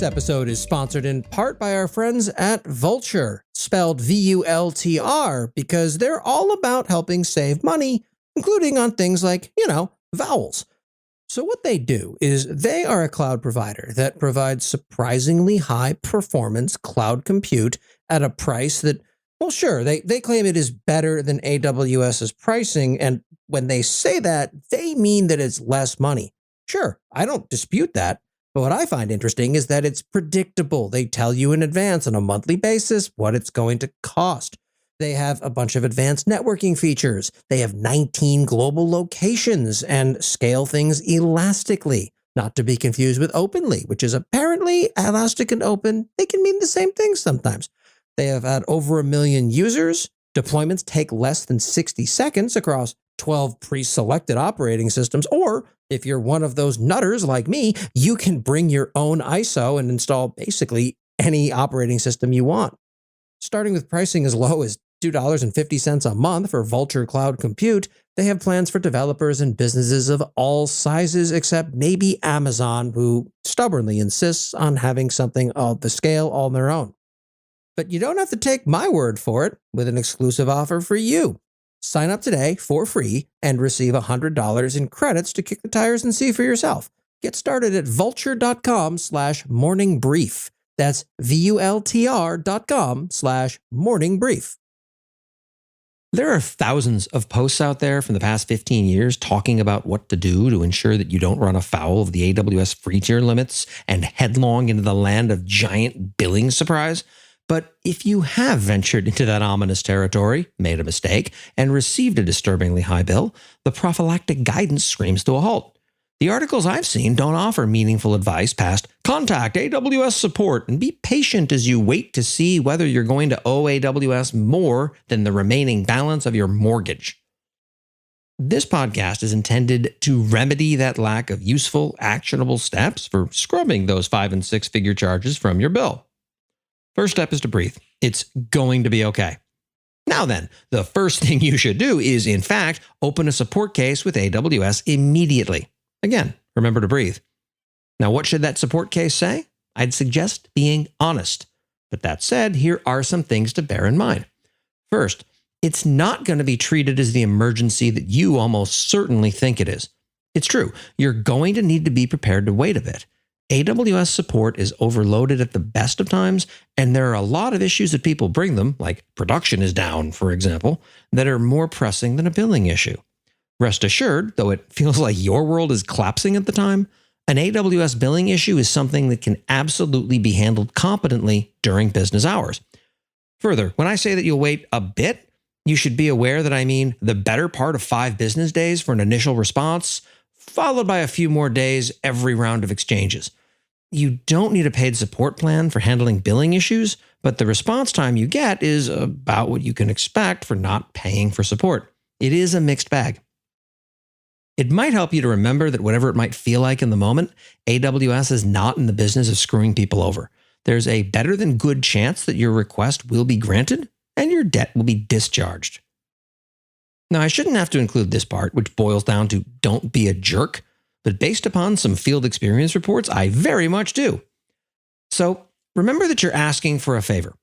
This episode is sponsored in part by our friends at Vultr, spelled V-U-L-T-R, because they're all about helping save money, including on things like, vowels. So what they do is they are a cloud provider that provides surprisingly high performance cloud compute at a price that, well, sure, they claim it is better than AWS's pricing, and when they say that, they mean that it's less money. Sure, I don't dispute that. But what I find interesting is that it's predictable. They tell you in advance on a monthly basis what it's going to cost. They have a bunch of advanced networking features. They have 19 global locations and scale things elastically, not to be confused with openly, which is apparently elastic and open. They can mean the same thing sometimes. They have had over 1 million users. Deployments take less than 60 seconds across 12 pre-selected operating systems, or if you're one of those nutters like me, you can bring your own ISO and install basically any operating system you want. Starting with pricing as low as $2.50 a month for Vultr Cloud Compute, they have plans for developers and businesses of all sizes except maybe Amazon, who stubbornly insists on having something of the scale on their own. But you don't have to take my word for it with an exclusive offer for you. Sign up today for free and receive $100 in credits to kick the tires and see for yourself. Get started at vultr.com/morningbrief. That's VULTR.com/morningbrief. There are thousands of posts out there from the past 15 years talking about what to do to ensure that you don't run afoul of the AWS free tier limits and headlong into the land of giant billing surprise. But if you have ventured into that ominous territory, made a mistake, and received a disturbingly high bill, the prophylactic guidance screams to a halt. The articles I've seen don't offer meaningful advice past contact AWS support and be patient as you wait to see whether you're going to owe AWS more than the remaining balance of your mortgage. This podcast is intended to remedy that lack of useful, actionable steps for scrubbing those 5- and 6-figure charges from your bill. First step is to breathe. It's going to be okay. Now then, the first thing you should do is, in fact, open a support case with AWS immediately. Again, remember to breathe. Now, what should that support case say? I'd suggest being honest. But that said, here are some things to bear in mind. First, it's not going to be treated as the emergency that you almost certainly think it is. It's true. You're going to need to be prepared to wait a bit. AWS support is overloaded at the best of times, and there are a lot of issues that people bring them, like production is down, for example, that are more pressing than a billing issue. Rest assured, though it feels like your world is collapsing at the time, an AWS billing issue is something that can absolutely be handled competently during business hours. Further, when I say that you'll wait a bit, you should be aware that I mean the better part of 5 business days for an initial response, followed by a few more days every round of exchanges. You don't need a paid support plan for handling billing issues, but the response time you get is about what you can expect for not paying for support. It is a mixed bag. It might help you to remember that whatever it might feel like in the moment, AWS is not in the business of screwing people over. There's a better than good chance that your request will be granted and your debt will be discharged. Now, I shouldn't have to include this part, which boils down to don't be a jerk, but based upon some field experience reports, I very much do. So remember that you're asking for a favor.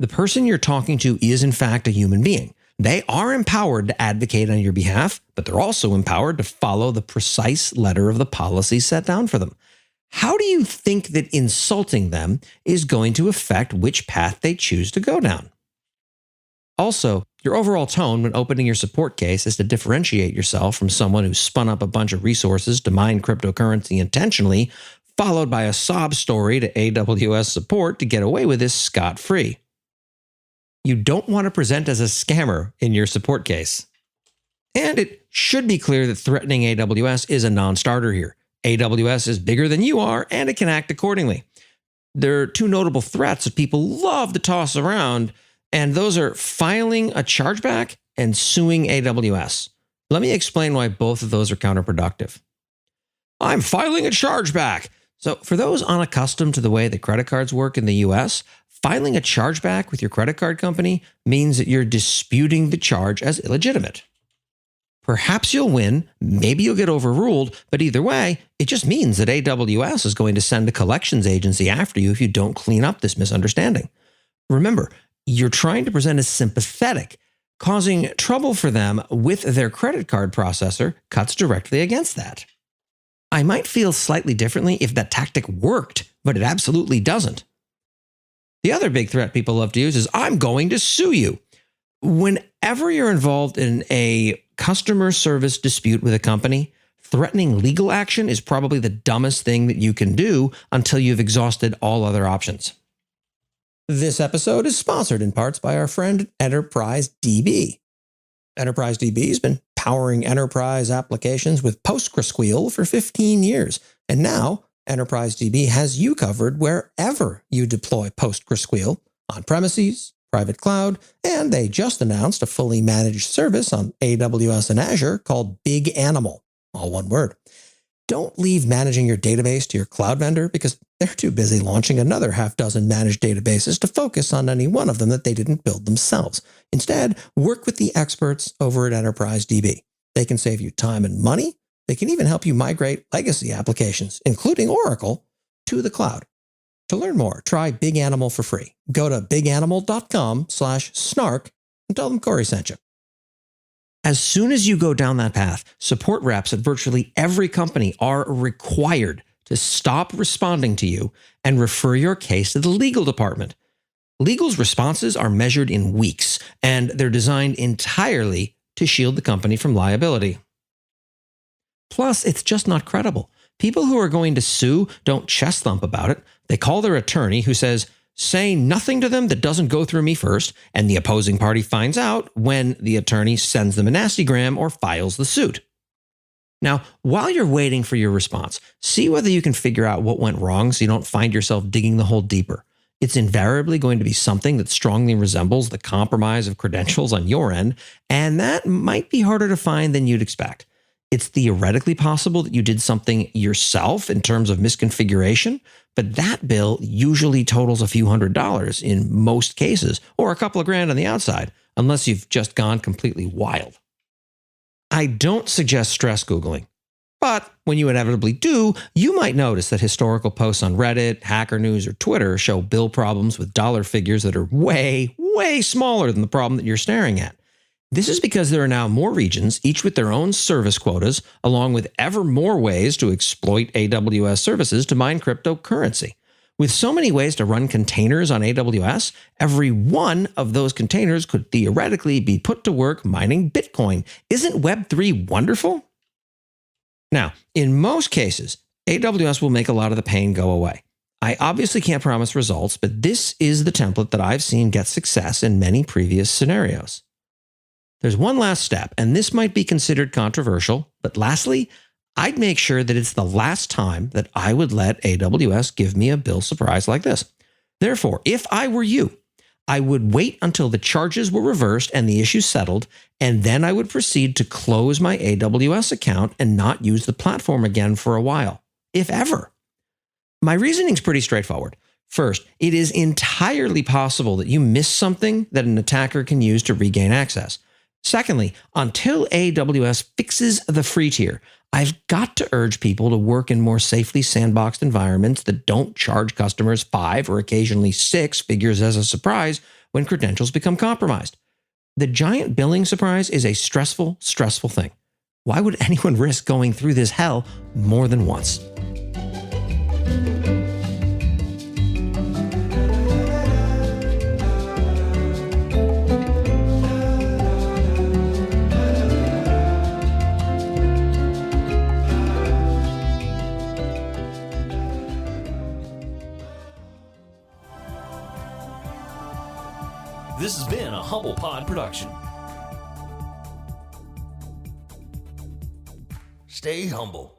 The person you're talking to is in fact a human being. They are empowered to advocate on your behalf, but they're also empowered to follow the precise letter of the policy set down for them. How do you think that insulting them is going to affect which path they choose to go down? Also, your overall tone when opening your support case is to differentiate yourself from someone who spun up a bunch of resources to mine cryptocurrency intentionally, followed by a sob story to AWS support to get away with this scot-free. You don't want to present as a scammer in your support case. And it should be clear that threatening AWS is a non-starter here. AWS is bigger than you are, and it can act accordingly. There are 2 notable threats that people love to toss around, and those are filing a chargeback and suing AWS. Let me explain why both of those are counterproductive. I'm filing a chargeback. So for those unaccustomed to the way that credit cards work in the US, filing a chargeback with your credit card company means that you're disputing the charge as illegitimate. Perhaps you'll win, maybe you'll get overruled, but either way, it just means that AWS is going to send a collections agency after you if you don't clean up this misunderstanding. Remember, you're trying to present as sympathetic. Causing trouble for them with their credit card processor cuts directly against that. I might feel slightly differently if that tactic worked, but it absolutely doesn't. The other big threat people love to use is, I'm going to sue you. Whenever you're involved in a customer service dispute with a company, threatening legal action is probably the dumbest thing that you can do until you've exhausted all other options. This episode is sponsored in parts by our friend Enterprise DB. Enterprise DB has been powering enterprise applications with PostgreSQL for 15 years, and now Enterprise DB has you covered wherever you deploy PostgreSQL, on premises, private cloud, and they just announced a fully managed service on AWS and Azure called Big Animal, all one word. Don't leave managing your database to your cloud vendor because they're too busy launching another half dozen managed databases to focus on any one of them that they didn't build themselves. Instead, work with the experts over at Enterprise DB. They can save you time and money. They can even help you migrate legacy applications, including Oracle, to the cloud. To learn more, try Big Animal for free. Go to biganimal.com/snark and tell them Corey sent you. As soon as you go down that path, support reps at virtually every company are required to stop responding to you and refer your case to the legal department. Legal's responses are measured in weeks, and they're designed entirely to shield the company from liability. Plus, it's just not credible. People who are going to sue don't chest thump about it. They call their attorney who says, say nothing to them that doesn't go through me first, and the opposing party finds out when the attorney sends them a nastygram or files the suit. Now, while you're waiting for your response, see whether you can figure out what went wrong so you don't find yourself digging the hole deeper. It's invariably going to be something that strongly resembles the compromise of credentials on your end, and that might be harder to find than you'd expect. It's theoretically possible that you did something yourself in terms of misconfiguration, but that bill usually totals a few $100s in most cases, or a couple of grand on the outside, unless you've just gone completely wild. I don't suggest stress Googling, but when you inevitably do, you might notice that historical posts on Reddit, Hacker News, or Twitter show bill problems with dollar figures that are way, way smaller than the problem that you're staring at. This is because there are now more regions, each with their own service quotas, along with ever more ways to exploit AWS services to mine cryptocurrency. With so many ways to run containers on AWS, every one of those containers could theoretically be put to work mining Bitcoin. Isn't Web3 wonderful? Now, in most cases, AWS will make a lot of the pain go away. I obviously can't promise results, but this is the template that I've seen get success in many previous scenarios. There's one last step, and this might be considered controversial, but lastly, I'd make sure that it's the last time that I would let AWS give me a bill surprise like this. Therefore, if I were you, I would wait until the charges were reversed and the issue settled, and then I would proceed to close my AWS account and not use the platform again for a while, if ever. My reasoning's pretty straightforward. First, it is entirely possible that you missed something that an attacker can use to regain access. Secondly, until AWS fixes the free tier, I've got to urge people to work in more safely sandboxed environments that don't charge customers 5 or occasionally 6 figures as a surprise when credentials become compromised. The giant billing surprise is a stressful, stressful thing. Why would anyone risk going through this hell more than once? This has been a Humble Pod production. Stay humble.